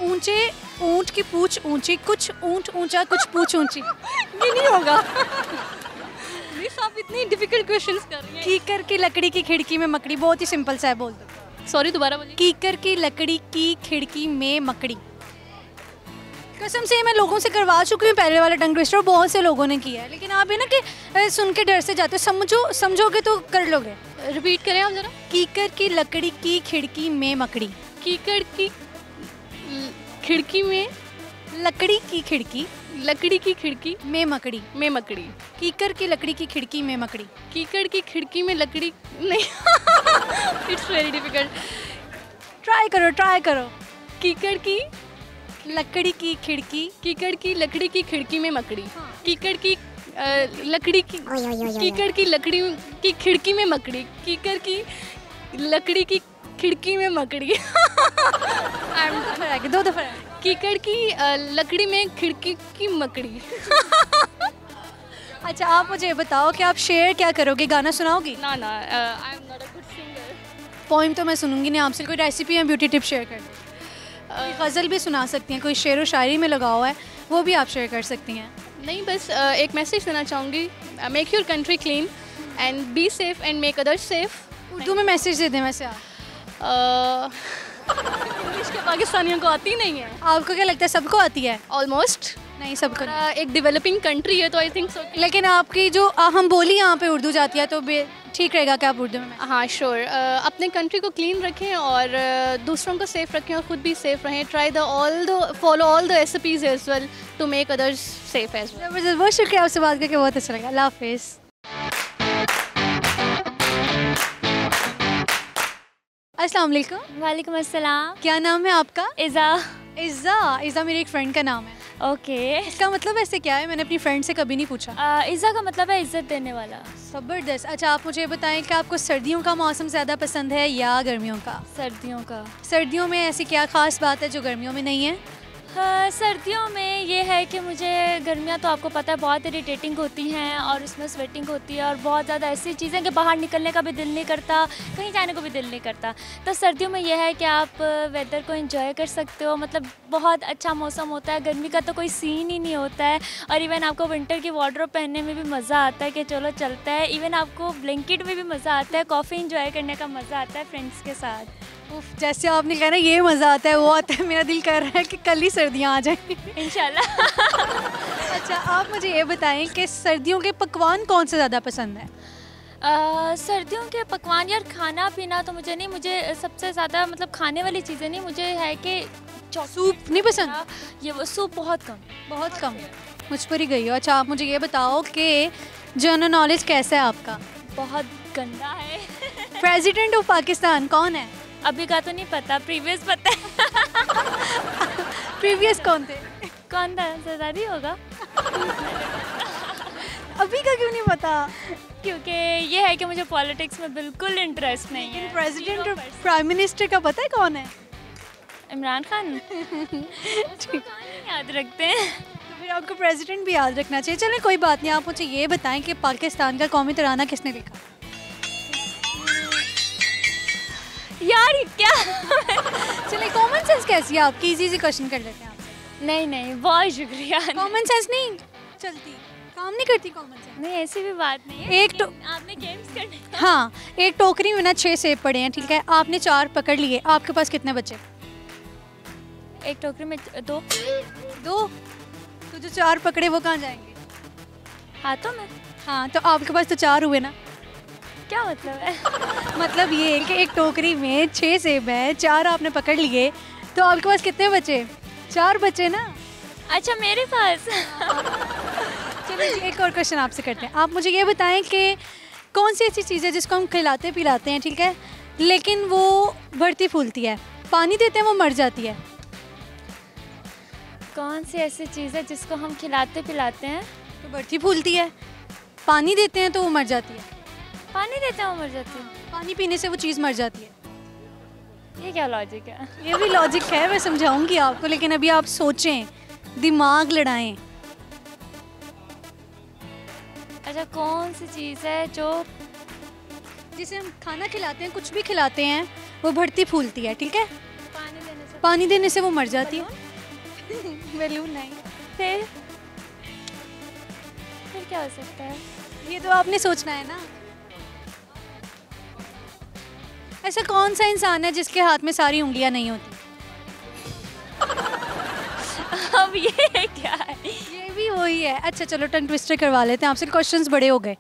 [SPEAKER 1] ऊंचे ऊंट की पूछ ऊंची, कुछ ऊंट ऊंचा, कुछ पूछ ऊंची।
[SPEAKER 6] ये नहीं होगा। मिस आप इतनी डिफिकल्ट क्वेश्चंस कर रही हैं।
[SPEAKER 1] कीकर की लकड़ी की खिड़की में मकड़ी, बहुत ही सिंपल सा है, बोल दो।
[SPEAKER 6] सॉरी, दोबारा बोलिए।
[SPEAKER 1] कीकर की लकड़ी की खिड़की में मकड़ी। कसम से मैं लोगों से करवा चुकी हूँ पहले वाला टंग ट्विस्टर, बहुत से लोगों ने किया है, लेकिन आप है ना कि सुन के डर से जाते हो, समझोगे तो कर लोगे।
[SPEAKER 6] रिपीट करें आप ज़रा।
[SPEAKER 1] कीकर की लकड़ी की खिड़की में मकड़ी।
[SPEAKER 6] कीकर की खिड़की में,
[SPEAKER 1] लकड़ी की खिड़की,
[SPEAKER 6] लकड़ी की खिड़की
[SPEAKER 1] में मकड़ी।
[SPEAKER 6] में मकड़ी।
[SPEAKER 1] कीकर की लकड़ी की खिड़की में मकड़ी।
[SPEAKER 6] कीकर की खिड़की में लकड़ी नहीं इट्स वेरी डिफिकल्ट।
[SPEAKER 1] ट्राई करो, ट्राई करो।
[SPEAKER 6] कीकर की
[SPEAKER 1] लकड़ी की खिड़की,
[SPEAKER 6] कीकर की लकड़ी की खिड़की में मकड़ी। कीकर की लकड़ी की, कीकर की लकड़ी की खिड़की में मकड़ी। कीकर की लकड़ी की खिड़की में मकड़ी
[SPEAKER 1] दो दफा।
[SPEAKER 6] कीकर की लकड़ी में खिड़की की मकड़ी।
[SPEAKER 1] अच्छा आप मुझे बताओ कि आप शेयर क्या करोगे, गाना सुनाओगी?
[SPEAKER 6] ना ना, I am not a good singer.
[SPEAKER 1] Poem तो मैं सुनूंगी नहीं आपसे, कोई रेसिपी या ब्यूटी टिप शेयर कर दो। कोई गज़ल भी सुना सकती हैं, कोई शेर व शायरी में लगा हुआ है वो भी आप शेयर कर सकती हैं।
[SPEAKER 6] नहीं, बस एक मैसेज देना चाहूँगी, make your country clean and be safe and make others safe.
[SPEAKER 1] Urdu में मैसेज दे दें वैसे आप।
[SPEAKER 6] इंग्लिश के पाकिस्तानियों को आती नहीं है।
[SPEAKER 1] आपको क्या लगता है सबको आती है?
[SPEAKER 6] ऑलमोस्ट
[SPEAKER 1] नहीं, सबको नहीं।
[SPEAKER 6] एक डेवलपिंग कंट्री है तो आई थिंक सो।
[SPEAKER 1] लेकिन आपकी जो हम बोली यहाँ पे उर्दू जाती है तो ठीक रहेगा क्या आप उर्दू में?
[SPEAKER 6] हाँ श्योर। अपने कंट्री को क्लीन रखें और दूसरों को सेफ रखें और ख़ुद भी सेफ रहें। Try follow all the SOPs as well to make others safe as well.
[SPEAKER 1] ज़बरदस्त, बहुत शुक्रिया आपसे बात करके, बहुत अच्छा लगा। अल्लाह हाफिज़। अस्सलाम वालेकुम।
[SPEAKER 7] वालेकुम अस्सलाम।
[SPEAKER 1] क्या नाम है आपका?
[SPEAKER 7] इज़ा।
[SPEAKER 1] इज़्ज़ा मेरी एक फ्रेंड का नाम है।
[SPEAKER 7] ओके।
[SPEAKER 1] इसका मतलब ऐसे क्या है? मैंने अपनी फ्रेंड से कभी नहीं पूछा।
[SPEAKER 7] इज़्ज़ा का मतलब है इज़्ज़त देने वाला।
[SPEAKER 1] ज़बरदस्त। अच्छा आप मुझे बताएं कि आपको सर्दियों का मौसम ज़्यादा पसंद है या गर्मियों का?
[SPEAKER 7] सर्दियों का।
[SPEAKER 1] सर्दियों में ऐसी क्या ख़ास बात है जो गर्मियों में नहीं है?
[SPEAKER 7] सर्दियों में ये है कि मुझे, गर्मियाँ तो आपको पता है बहुत इरिटेटिंग होती हैं और उसमें स्वेटिंग होती है और बहुत ज़्यादा ऐसी चीज़ें कि बाहर निकलने का भी दिल नहीं करता, कहीं जाने को भी दिल नहीं करता। तो सर्दियों में यह है कि आप वेदर को एंजॉय कर सकते हो, मतलब बहुत अच्छा मौसम होता है। गर्मी का तो कोई सीन ही नहीं होता है और इवन आपको विंटर की वार्डरोब पहनने में भी मज़ा आता है कि चलो चलता है। इवन आपको ब्लैंकेट में भी मज़ा आता है, कॉफ़ी इंजॉय करने का मज़ा आता है फ्रेंड्स के साथ।
[SPEAKER 1] जैसे आपने कहा ना ये मज़ा आता है वो आता है, मेरा दिल कर रहा है कि कल ही सर्दियाँ आ जाएंगी
[SPEAKER 7] इंशाल्लाह।
[SPEAKER 1] अच्छा आप मुझे ये बताएं कि सर्दियों के पकवान कौन से ज़्यादा पसंद है?
[SPEAKER 7] सर्दियों के पकवान यार, खाना पीना तो मुझे नहीं, मुझे सबसे ज़्यादा मतलब खाने वाली चीज़ें नहीं, मुझे है कि
[SPEAKER 1] सूप नहीं पसंद?
[SPEAKER 7] ये वो सूप बहुत कम
[SPEAKER 1] मुझ पर ही गई हो। अच्छा आप मुझे ये बताओ कि जनरल नॉलेज कैसा है आपका?
[SPEAKER 7] बहुत गंदा है।
[SPEAKER 1] प्रेसिडेंट ऑफ पाकिस्तान कौन है?
[SPEAKER 7] अभी का तो नहीं पता, प्रीवियस पता है।
[SPEAKER 1] प्रीवियस कौन थे?
[SPEAKER 7] कौन था? सरदारी होगा।
[SPEAKER 1] अभी का क्यों नहीं पता?
[SPEAKER 7] क्योंकि ये है कि मुझे पॉलिटिक्स में बिल्कुल इंटरेस्ट नहीं है।
[SPEAKER 1] प्रेसिडेंट और प्राइम मिनिस्टर का पता है कौन है?
[SPEAKER 7] इमरान खान। याद रखते हैं
[SPEAKER 1] तो फिर आपको प्रेसिडेंट भी याद रखना चाहिए। चलें कोई बात नहीं, आप मुझे ये बताएं कि पाकिस्तान का कौमी तराना किसने लिखा?
[SPEAKER 7] यार क्या
[SPEAKER 1] चलिए कॉमन सेंस कैसी है आपकी? इजी क्वेश्चन कर लेते हैं आपसे।
[SPEAKER 7] नहीं बहुत शुक्रिया।
[SPEAKER 1] कॉमन सेंस नहीं चलती, काम नहीं करती कॉमन सेंस?
[SPEAKER 7] नहीं ऐसी भी बात नहीं है। आपने गेम्स करने।
[SPEAKER 1] हाँ, एक टोकरी में ना 6 सेब पड़े हैं, ठीक है, आपने 4 पकड़ लिए, आपके पास कितने बचे?
[SPEAKER 7] एक टोकरी में 2।
[SPEAKER 1] तो जो 4 पकड़े वो कहाँ जाएंगे?
[SPEAKER 7] हाथों में।
[SPEAKER 1] हाँ तो आपके पास तो 4 हुए ना।
[SPEAKER 7] क्या मतलब है?
[SPEAKER 1] मतलब ये है कि एक टोकरी में 6 सेब है, 4 आपने पकड़ लिए, तो आपके पास कितने बचे? 4 बचे ना।
[SPEAKER 7] अच्छा मेरे पास।
[SPEAKER 1] चलिए एक और क्वेश्चन आपसे करते हैं। आप मुझे ये बताएं कि कौन सी ऐसी चीज़ है जिसको हम खिलाते पिलाते हैं, ठीक है, लेकिन वो बढ़ती फूलती है, पानी देते हैं वो मर जाती है?
[SPEAKER 7] कौन सी ऐसी चीज़ है जिसको हम खिलाते पिलाते हैं
[SPEAKER 1] तो बढ़ती फूलती है, पानी देते हैं तो वो मर जाती है?
[SPEAKER 7] पानी देते हैं वो मर जाती है।
[SPEAKER 1] पानी पीने से वो चीज़ मर जाती है।
[SPEAKER 7] ये क्या लॉजिक है?
[SPEAKER 1] ये भी लॉजिक है, मैं समझाऊंगी आपको, लेकिन अभी आप सोचें, दिमाग लड़ाएं।
[SPEAKER 7] अच्छा कौन सी चीज़ है जो,
[SPEAKER 1] जिसे हम खाना खिलाते हैं, कुछ भी खिलाते हैं, वो बढ़ती फूलती है, ठीक है,
[SPEAKER 7] पानी देने से
[SPEAKER 1] वो मर जाती है? बैलून नहीं।
[SPEAKER 7] फिर क्या हो सकता है?
[SPEAKER 1] ये तो आपने सोचना है ना। ऐसा कौन सा इंसान है जिसके हाथ में सारी उंगलियां नहीं होती?
[SPEAKER 7] मतलब ये क्या है?
[SPEAKER 1] ये भी वही है। अच्छा चलो टंग ट्विस्टर करवा लेते हैं आपसे, क्वेश्चंस बड़े हो गए।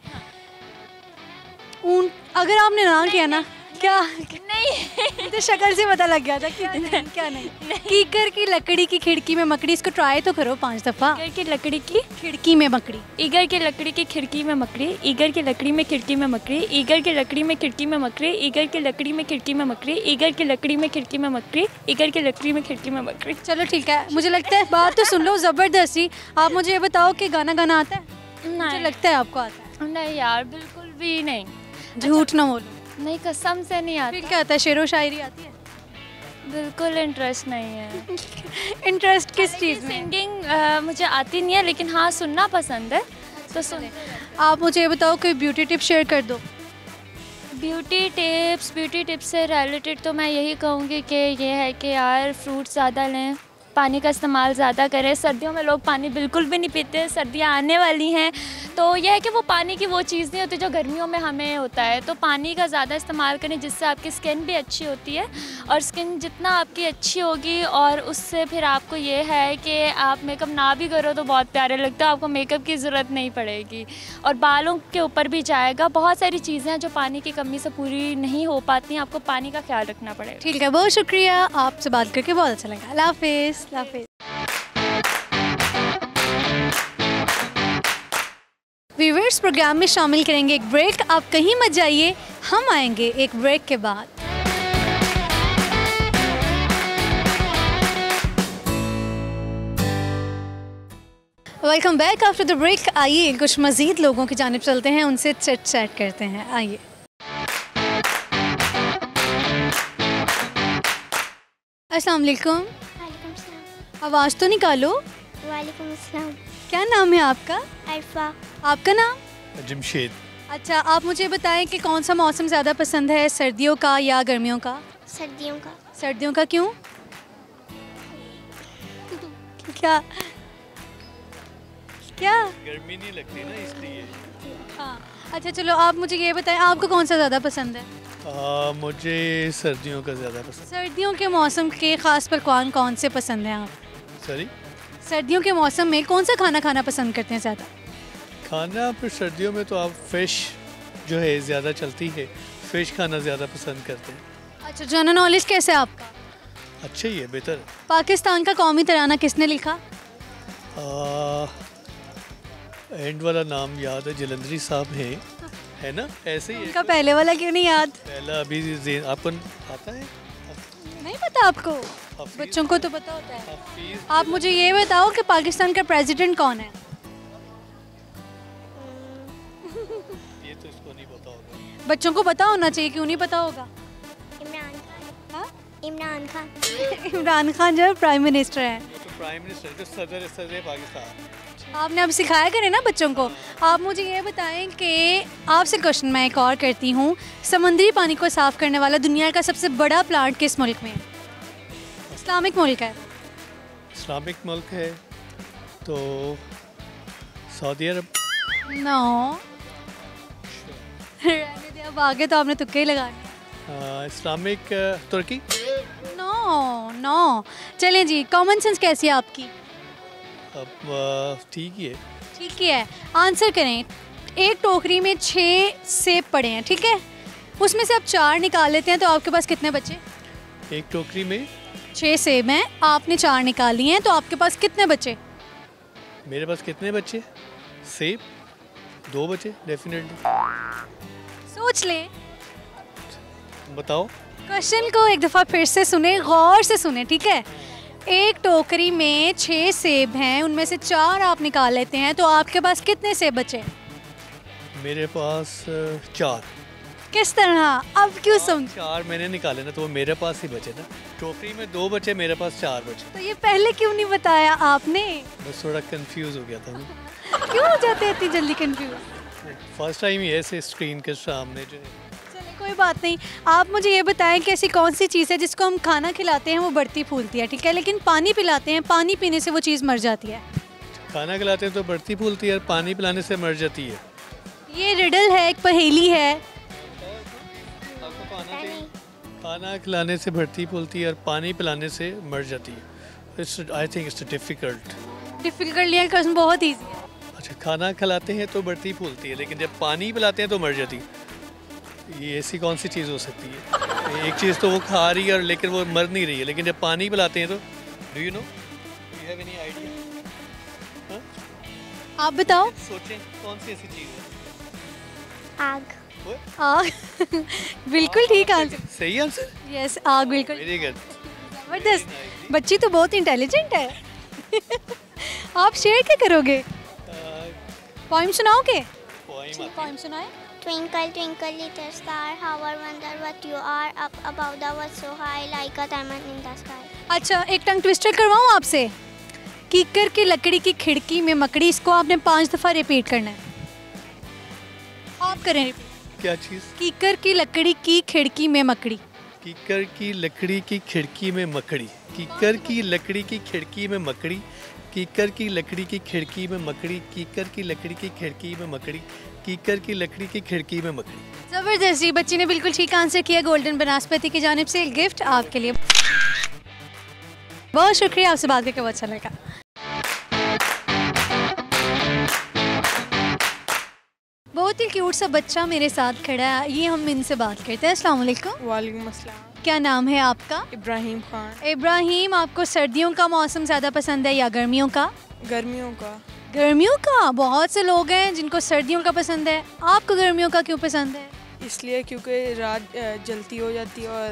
[SPEAKER 1] अगर आपने ना किया ना, क्या
[SPEAKER 7] नहीं
[SPEAKER 1] तो शक्ल से पता लग गया था क्या नहीं, क्या नहीं। कीकर की लकड़ी की खिड़की में मकड़ी, इसको ट्राई तो करो 5 दफा।
[SPEAKER 7] ईगर की लकड़ी की
[SPEAKER 1] खिड़की में मकड़ी,
[SPEAKER 7] ईगर की लकड़ी की खिड़की में मकड़ी, ईगर की लकड़ी में खिड़की में मकड़ी, ईगर की लकड़ी में खिड़की में मकड़ी, ईगर की लकड़ी में खिड़की में मकड़ी, ईगर की लकड़ी में खिड़की में मकड़ी, ईगर की लकड़ी में खिड़की में मकड़ी।
[SPEAKER 1] चलो ठीक है, मुझे लगता है बात तो सुन लो ज़बरदस्ती। आप मुझे ये बताओ कि गाना गाना आता है? मुझे लगता है आपको आता है।
[SPEAKER 7] नहीं यार बिल्कुल भी नहीं।
[SPEAKER 1] झूठ ना बोलो।
[SPEAKER 7] नहीं कसम से नहीं
[SPEAKER 1] फिर
[SPEAKER 7] आता।
[SPEAKER 1] क्या आता है? शेरो शायरी आती है?
[SPEAKER 7] बिल्कुल इंटरेस्ट नहीं है।
[SPEAKER 1] इंटरेस्ट किस चीज़ में?
[SPEAKER 7] सिंगिंग मुझे आती नहीं है, लेकिन हाँ सुनना पसंद है तो सुन।
[SPEAKER 1] आप मुझे ये बताओ कोई ब्यूटी टिप शेयर कर दो।
[SPEAKER 7] ब्यूटी टिप्स से रिलेटेड तो मैं यही कहूँगी कि ये है कि यार फ्रूट्स ज़्यादा लें, पानी का इस्तेमाल ज़्यादा करें। सर्दियों में लोग पानी बिल्कुल भी नहीं पीते, सर्दियाँ आने वाली हैं तो यह है कि वो पानी की वो चीज़ नहीं होती जो गर्मियों में हमें होता है। तो पानी का ज़्यादा इस्तेमाल करें जिससे आपकी स्किन भी अच्छी होती है, और स्किन जितना आपकी अच्छी होगी और उससे फिर आपको ये है कि आप मेकअप ना भी करो तो बहुत प्यारे लगते हो, आपको मेकअप की ज़रूरत नहीं पड़ेगी और बालों के ऊपर भी जाएगा। बहुत सारी चीज़ें हैं जो पानी की कमी से पूरी नहीं हो पाती हैं, आपको पानी का ख्याल रखना पड़ेगा।
[SPEAKER 1] ठीक है, बहुत शुक्रिया, आपसे बात करके बहुत अच्छा लगा। अल्लाह हाफिज़। अल्लाह हाफिज़। व्यूअर्स, प्रोग्राम में शामिल करेंगे एक ब्रेक। आप कहीं मत जाइए, हम आएंगे एक ब्रेक के बाद। Welcome back after the break. आइए कुछ मज़ीद लोगों की जानिब चलते हैं, उनसे चिट चैट करते हैं। आइए। अस्सलाम वालेकुम।
[SPEAKER 8] वालेकुम सलाम।
[SPEAKER 1] आवाज़ तो निकालो।
[SPEAKER 8] वालेकुम अस्सलाम।
[SPEAKER 1] क्या नाम है आपका?
[SPEAKER 8] अरफा।
[SPEAKER 1] आपका नाम?
[SPEAKER 9] जमशेद।
[SPEAKER 1] अच्छा, आप मुझे बताएं कि कौन सा मौसम ज़्यादा पसंद है, सर्दियों का या गर्मियों का?
[SPEAKER 8] सर्दियों का।
[SPEAKER 1] सर्दियों का क्यों? क्या क्या?
[SPEAKER 9] गर्मी नहीं लगती ना इसलिए।
[SPEAKER 1] हाँ, अच्छा चलो आप मुझे ये बताएं आपको कौन सा ज़्यादा पसंद है?
[SPEAKER 9] मुझे सर्दियों का ज़्यादा पसंद।
[SPEAKER 1] सर्दियों के मौसम के ख़ास पकवान कौन से पसंद हैं आप?
[SPEAKER 9] सॉरी?
[SPEAKER 1] सर्दियों के मौसम में कौन सा खाना खाना पसंद करते हैं ज़्यादा?
[SPEAKER 9] खाना फिर सर्दियों में तो आप फ़िश जो है ज़्यादा चलती है, फ़िश खाना ज़्यादा पसंद करते हैं।
[SPEAKER 1] अच्छा, जनरल नॉलेज कैसे है आपका?
[SPEAKER 9] अच्छा ही है, बेहतर है।
[SPEAKER 1] पाकिस्तान का कौमी तराना किसने लिखा?
[SPEAKER 9] एंड वाला नाम याद है, जलंधरी साहब हैं, है ना? ऐसे ही है।
[SPEAKER 1] उनका पहले वाला क्यों नहीं याद?
[SPEAKER 9] पहला अभी आपको आता है?
[SPEAKER 1] नहीं पता आपको? बच्चों को तो पता होता है। आप मुझे ये बताओ कि पाकिस्तान का प्रेसिडेंट कौन है?
[SPEAKER 9] ये तो इसको नहीं पता होगा।
[SPEAKER 1] बच्चों को पता होना चाहिए, क्यों नहीं पता होगा?
[SPEAKER 8] इमरान खान।
[SPEAKER 1] हाँ?
[SPEAKER 8] इमरान खान।
[SPEAKER 1] इमरान खान जो प्राइम मिनिस्टर है।
[SPEAKER 9] तो प्राइम मिनिस्टर तो सदर पाकिस्तान।
[SPEAKER 1] आपने अब सिखाया करें ना बच्चों को। आप मुझे ये बताएं कि आपसे क्वेश्चन मैं एक और करती हूँ, समुद्री पानी को साफ़ करने वाला दुनिया का सबसे बड़ा प्लांट किस मुल्क में है? इस्लामिक मुल्क है।
[SPEAKER 9] इस्लामिक मुल्क है तो सऊदी अरब।
[SPEAKER 1] नो, रहने दे, अब आगे तो आपने तुक्के ही लगाने।
[SPEAKER 9] इस्लामिक तुर्की।
[SPEAKER 1] नो नो, चलें जी। कॉमन सेंस कैसी है आपकी?
[SPEAKER 9] अब ठीक ही है।
[SPEAKER 1] ठीक ही है। आंसर करें। एक टोकरी में 6 सेब पड़े हैं, ठीक है? उसमें से आप 4 निकाल लेते हैं तो आपके पास कितने बचे?
[SPEAKER 9] एक टोकरी में
[SPEAKER 1] 6 सेब हैं, आपने 4 निकाल लिए हैं तो आपके पास कितने बचे?
[SPEAKER 9] मेरे पास कितने बचे? सेब 2 बचे डेफिनेटली।
[SPEAKER 1] सोच लें।
[SPEAKER 9] बताओ।
[SPEAKER 1] क्वेश्चन को एक दफ़ा फिर से सुने, गौर से सुने, ठीक है? एक टोकरी में 6 सेब हैं, उनमें से 4 आप निकाल लेते हैं तो आपके पास कितने सेब बचे?
[SPEAKER 9] मेरे पास 4।
[SPEAKER 1] किस तरह? अब क्यों समझ?
[SPEAKER 9] 4 मैंने निकाले ना तो वो मेरे पास ही बचे ना। टोकरी में 2 बचे, मेरे पास 4 बचे।
[SPEAKER 1] तो ये पहले क्यों नहीं बताया आपने?
[SPEAKER 9] बस थोड़ा कंफ्यूज हो गया था मैं।
[SPEAKER 1] क्यों हो जाते हैं इतनी जल्दी कंफ्यूज?
[SPEAKER 9] फर्स्ट टाइम ही ऐसे स्क्रीन के सामने जो है।
[SPEAKER 1] चलिए कोई बात नहीं। आप मुझे ये बताएं कि ऐसी कौन सी चीज़ है जिसको हम खाना खिलाते हैं वो बढ़ती फूलती है, ठीक है? लेकिन पानी पिलाते हैं, पानी पीने से वो चीज़ मर जाती है।
[SPEAKER 9] खाना खिलाते हैं तो बढ़ती फूलती है, पानी पिलाने से मर जाती है।
[SPEAKER 1] ये रिडल है, एक पहेली है।
[SPEAKER 9] खाना खिलाने से बढ़ती फूलती है और पानी पिलाने से मर जाती है। I think it's difficult.
[SPEAKER 1] Difficult कर लिया, क्वेश्चन बहुत ईजी है।
[SPEAKER 9] अच्छा, खाना खिलाते हैं तो बढ़ती फूलती है, लेकिन जब पानी पिलाते हैं तो मर जाती है। ये ऐसी कौन सी चीज़ हो सकती है? एक चीज़ तो वो खा रही है और लेकिन वो मर नहीं रही है, लेकिन जब पानी पिलाते हैं तो do you know, you have any idea?
[SPEAKER 1] आप बताओ।
[SPEAKER 9] सोचें कौन सी ऐसी चीज़ है?
[SPEAKER 8] आग।
[SPEAKER 1] आग बिल्कुल ठीक आंसर।
[SPEAKER 9] सही आंसर।
[SPEAKER 1] यस, आग बिल्कुल।
[SPEAKER 9] Very good.
[SPEAKER 1] जबरदस्त, बच्ची तो बहुत इंटेलिजेंट है। आप शेयर क्या करोगे? पोइम सुनाओगे? पोइम सुनाए।
[SPEAKER 8] Twinkle, twinkle, little star, how I wonder what you are, up above the world so high, like a diamond in the sky.
[SPEAKER 1] अच्छा, एक टंग ट्विस्टर करवाऊँ आपसे? कीकर की लकड़ी की खिड़की में मकड़ी, इसको आपने 5 दफ़ा रिपीट करना है। आप करें रिपीट।
[SPEAKER 9] क्या चीज़?
[SPEAKER 1] कीकर की लकड़ी की खिड़की में मकड़ी।
[SPEAKER 9] कीकर की लकड़ी की खिड़की में मकड़ी। कीकर की लकड़ी की खिड़की में मकड़ी। कीकर की लकड़ी की खिड़की में मकड़ी। कीकर की लकड़ी की खिड़की में मकड़ी। कीकर की लकड़ी की खिड़की में मकड़ी।
[SPEAKER 1] जबरदस्त, बच्ची ने बिल्कुल ठीक आंसर किया। गोल्डन बनास्पति की जानिब से गिफ्ट आपके लिए। बहुत शुक्रिया, आपसे बात करके बहुत अच्छा लगा। बहुत ही क्यूट सा बच्चा मेरे साथ खड़ा है, ये हम इनसे बात करते हैं। अस्सलाम वालेकुम।
[SPEAKER 10] वालेकुम अस्सलाम।
[SPEAKER 1] क्या नाम है आपका?
[SPEAKER 10] इब्राहिम खान।
[SPEAKER 1] इब्राहिम, आपको सर्दियों का मौसम ज़्यादा पसंद है या गर्मियों का?
[SPEAKER 10] गर्मियों का।
[SPEAKER 1] गर्मियों का? बहुत से लोग हैं जिनको सर्दियों का पसंद है, आपको गर्मियों का क्यों पसंद है?
[SPEAKER 10] इसलिए क्योंकि रात जल्दी हो जाती है और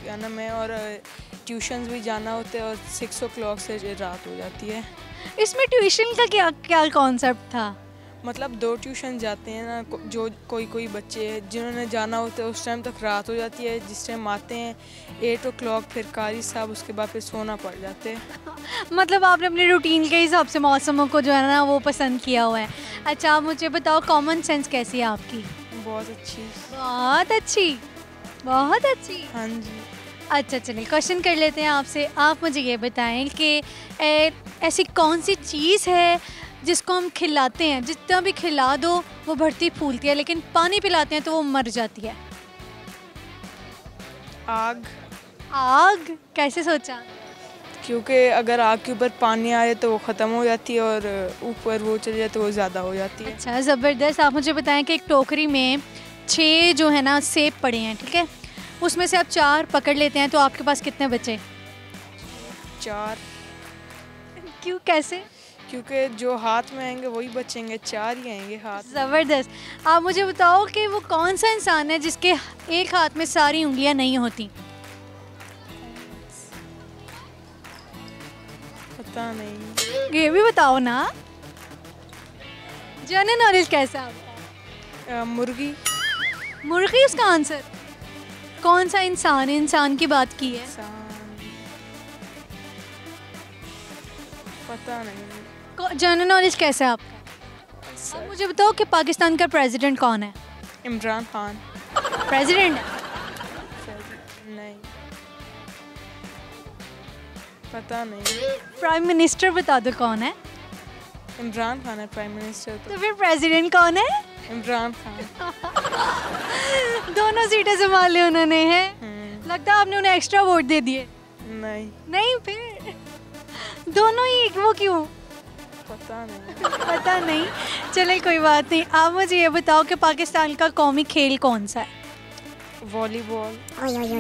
[SPEAKER 10] क्या नाम है, और ट्यूशन्स भी जाना होता है और 6 o'clock से रात हो जाती है।
[SPEAKER 1] इसमें ट्यूशन का क्या क्या कॉन्सेप्ट था?
[SPEAKER 10] मतलब 2 ट्यूशन जाते हैं ना, जो कोई बच्चे जिन्होंने जाना होता है उस टाइम तक रात हो जाती है, जिस टाइम आते हैं 8 o'clock, फिर कारी साहब उसके बाद फिर सोना पड़ जाते हैं।
[SPEAKER 1] मतलब आपने अपने रूटीन के हिसाब से मौसमों को जो है ना वो पसंद किया हुआ है। अच्छा, आप मुझे बताओ, कॉमन सेंस कैसी है आपकी?
[SPEAKER 10] बहुत अच्छी।
[SPEAKER 1] बहुत अच्छी, बहुत अच्छी।
[SPEAKER 10] हाँ जी।
[SPEAKER 1] अच्छा, चलिए क्वेश्चन कर लेते हैं आपसे। आप मुझे ये बताएं कि ऐसी कौन सी चीज़ है जिसको हम खिलाते हैं, जितना भी खिला दो वो बढ़ती फूलती है, लेकिन पानी पिलाते हैं तो वो मर जाती है?
[SPEAKER 10] आग।
[SPEAKER 1] आग? कैसे सोचा?
[SPEAKER 10] क्योंकि अगर आग के ऊपर पानी आए तो वो ख़त्म हो जाती है और ऊपर वो चले जाए तो वो ज़्यादा हो जाती है।
[SPEAKER 1] अच्छा, ज़बरदस्त। आप मुझे बताएं कि एक टोकरी में 6 जो है ना सेब पड़े हैं, ठीक है, उसमें से आप 4 पकड़ लेते हैं तो आपके पास कितने बचे?
[SPEAKER 10] 4।
[SPEAKER 1] क्यों, कैसे?
[SPEAKER 10] क्योंकि जो हाथ में आएंगे वही बचेंगे, 4 ही आएंगे हाथ।
[SPEAKER 1] ज़बरदस्त। आप मुझे बताओ कि वो कौन सा इंसान है जिसके एक हाथ में सारी उंगलियां नहीं होती?
[SPEAKER 10] पता नहीं।
[SPEAKER 1] ये भी बताओ ना। जनरल नॉलेज कैसा आपका?
[SPEAKER 10] मुर्गी।
[SPEAKER 1] मुर्गी उसका आंसर? कौन सा इंसान? इंसान की बात की है।
[SPEAKER 10] पता नहीं।
[SPEAKER 1] जनरल नॉलेज कैसा है आपका? अब मुझे बताओ कि पाकिस्तान का प्रेसिडेंट कौन है?
[SPEAKER 10] इमरान खान।
[SPEAKER 1] प्रेसिडेंट है?
[SPEAKER 10] नहीं, पता नहीं।
[SPEAKER 1] प्राइम मिनिस्टर बता दो कौन है?
[SPEAKER 10] इमरान खान है प्राइम मिनिस्टर।
[SPEAKER 1] तो फिर प्रेसिडेंट कौन है?
[SPEAKER 10] इमरान खान।
[SPEAKER 1] दोनों सीटें संभाले उन्होंने हैं। लगता है आपने उन्हें एक्स्ट्रा वोट दे दिए।
[SPEAKER 10] नहीं।
[SPEAKER 1] नहीं, फिर दोनों ही, वो क्यों?
[SPEAKER 10] पता नहीं।
[SPEAKER 1] पता नहीं, चले कोई बात नहीं। आप मुझे ये बताओ कि पाकिस्तान का कौमी खेल कौन सा है?
[SPEAKER 10] वॉलीबॉल।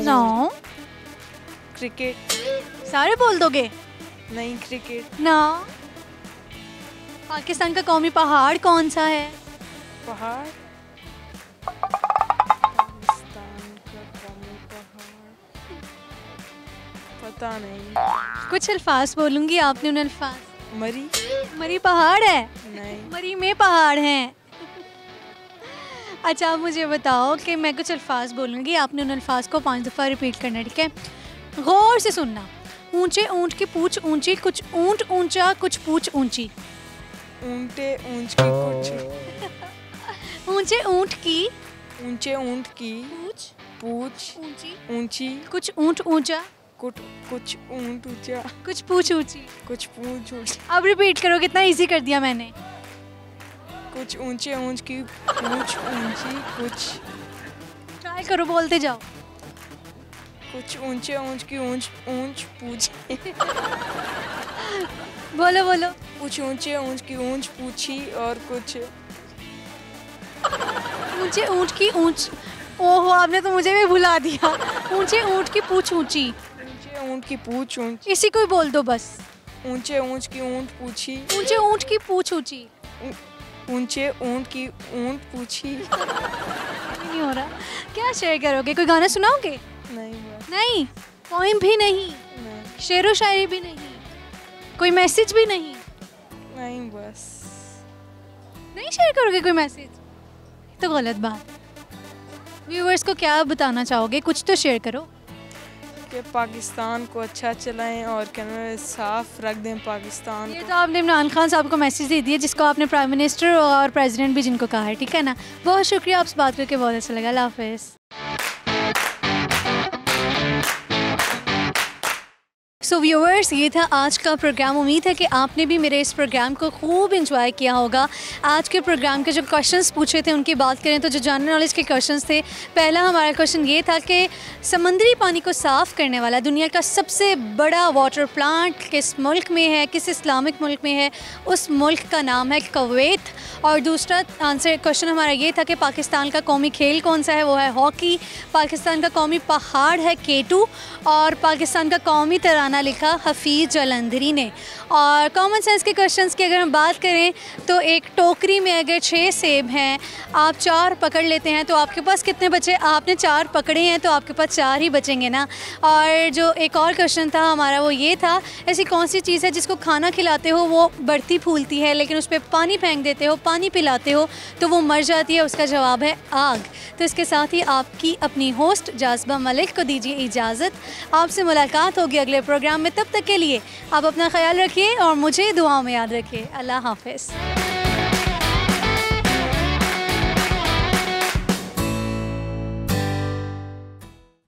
[SPEAKER 1] नो।
[SPEAKER 10] क्रिकेट।
[SPEAKER 1] सारे बोल दोगे?
[SPEAKER 10] नहीं, क्रिकेट।
[SPEAKER 1] ना। पाकिस्तान का कौमी पहाड़ कौन सा है?
[SPEAKER 10] पहाड़? पाकिस्तान का कौमी पहाड़ पता नहीं।
[SPEAKER 1] कुछ अल्फाज बोलूंगी, आपने उन अल्फाज।
[SPEAKER 10] मरी।
[SPEAKER 1] मरी पहाड़ है?
[SPEAKER 10] नहीं।
[SPEAKER 1] मरी में पहाड़ हैं। अच्छा, आप मुझे बताओ कि मैं कुछ अल्फाज बोलूंगी, आपने उन अल्फाज को 5 दफ़ा रिपीट करना, ठीक है? गौर से सुनना। ऊंचे ऊंट की पूंछ ऊंची, कुछ ऊंट ऊंचा, कुछ पूंछ ऊंची।
[SPEAKER 10] ऊंटे ऊंच की कुछ।
[SPEAKER 1] ऊंचे ऊंट की।
[SPEAKER 10] ऊंचे ऊंट की पूछ
[SPEAKER 1] ऊंची।
[SPEAKER 10] ऊंची।
[SPEAKER 1] कुछ ऊंट ऊंचा।
[SPEAKER 10] कुछ ऊंट ऊंचा।
[SPEAKER 1] कुछ पूछ ऊंची।
[SPEAKER 10] कुछ पूछ ऊंची।
[SPEAKER 1] अब रिपीट करो, कितना इजी कर दिया मैंने।
[SPEAKER 10] कुछ ऊंचे ऊंच की पूछ ऊंची, कुछ।
[SPEAKER 1] ट्राई करो, बोलते जाओ।
[SPEAKER 10] कुछ ऊंचे ऊंच की ऊंच पूछ।
[SPEAKER 1] बोलो बोलो।
[SPEAKER 10] कुछ ऊंचे ऊंच की ऊंच पूछी और कुछ
[SPEAKER 1] ऊंचे ऊंट की ऊंच, ओहो आपने तो मुझे भी भुला दिया। ऊंचे ऊंट की पूछ ऊंची,
[SPEAKER 10] ऊंचे ऊंट की पूछ ऊंची,
[SPEAKER 1] इसी को ही बोल दो बस।
[SPEAKER 10] ऊंचे ऊंच की ऊंट पूछी,
[SPEAKER 1] ऊंचे ऊंट की पूछ ऊंची,
[SPEAKER 10] ऊंचे ऊंट की ऊंट पूछी।
[SPEAKER 1] नहीं हो रहा, क्या शेयर करोगे? कोई गाना सुनाओगे?
[SPEAKER 10] नहीं बस।
[SPEAKER 1] नहीं, पोइम भी नहीं, शेरो शायरी भी नहीं, कोई मैसेज भी नहीं?
[SPEAKER 10] नहीं बस।
[SPEAKER 1] नहीं शेयर करोगे कोई मैसेज? तो गलत बात। व्यूअर्स को क्या बताना चाहोगे? कुछ तो शेयर करो।
[SPEAKER 10] कि पाकिस्तान को अच्छा चलाएं और कैमरे साफ रख दें पाकिस्तान
[SPEAKER 1] ये
[SPEAKER 10] को।
[SPEAKER 1] तो आपने इमरान खान साहब को मैसेज दे दिया, जिसको आपने प्राइम मिनिस्टर और प्रेसिडेंट भी जिनको कहा है, ठीक है ना। बहुत शुक्रिया, आपसे बात करके बहुत अच्छा लगा। अल्लाह हाफिज़। सो व्यूअर्स, ये था आज का प्रोग्राम। उम्मीद है कि आपने भी मेरे इस प्रोग्राम को खूब इंजॉय किया होगा। आज के प्रोग्राम के जो क्वेश्चंस पूछे थे उनकी बात करें तो जो जनरल नॉलेज के क्वेश्चंस थे, पहला हमारा क्वेश्चन ये था कि समुद्री पानी को साफ़ करने वाला दुनिया का सबसे बड़ा वाटर प्लांट किस मुल्क में है, किस इस्लामिक मुल्क में है? उस मुल्क का नाम है कुवैत। और दूसरा आंसर क्वेश्चन हमारा ये था कि पाकिस्तान का कौमी खेल कौन सा है? वो है हॉकी। पाकिस्तान का कौमी पहाड़ है K2 और पाकिस्तान का कौमी तराना लिखा हफीज़ जलंधरी ने। और कॉमन सेंस के क्वेश्चंस की अगर हम बात करें तो एक टोकरी में अगर 6 सेब हैं, आप 4 पकड़ लेते हैं तो आपके पास कितने बचे? आपने 4 पकड़े हैं तो आपके पास 4 ही बचेंगे ना। और जो एक और क्वेश्चन था हमारा वो ये था, ऐसी कौन सी चीज़ है जिसको खाना खिलाते हो वो बढ़ती फूलती है, लेकिन उस पर पानी फेंक देते हो, पानी पिलाते हो तो वो मर जाती है? उसका जवाब है आग। तो इसके साथ ही आपकी अपनी होस्ट जाज़बा मलिक को दीजिए इजाज़त। आपसे मुलाकात होगी अगले प्रोग्राम में। तब तक के लिए आप अपना ख्याल रखिए और मुझे दुआओं में याद रखिए। अल्लाह हाफ़िज़।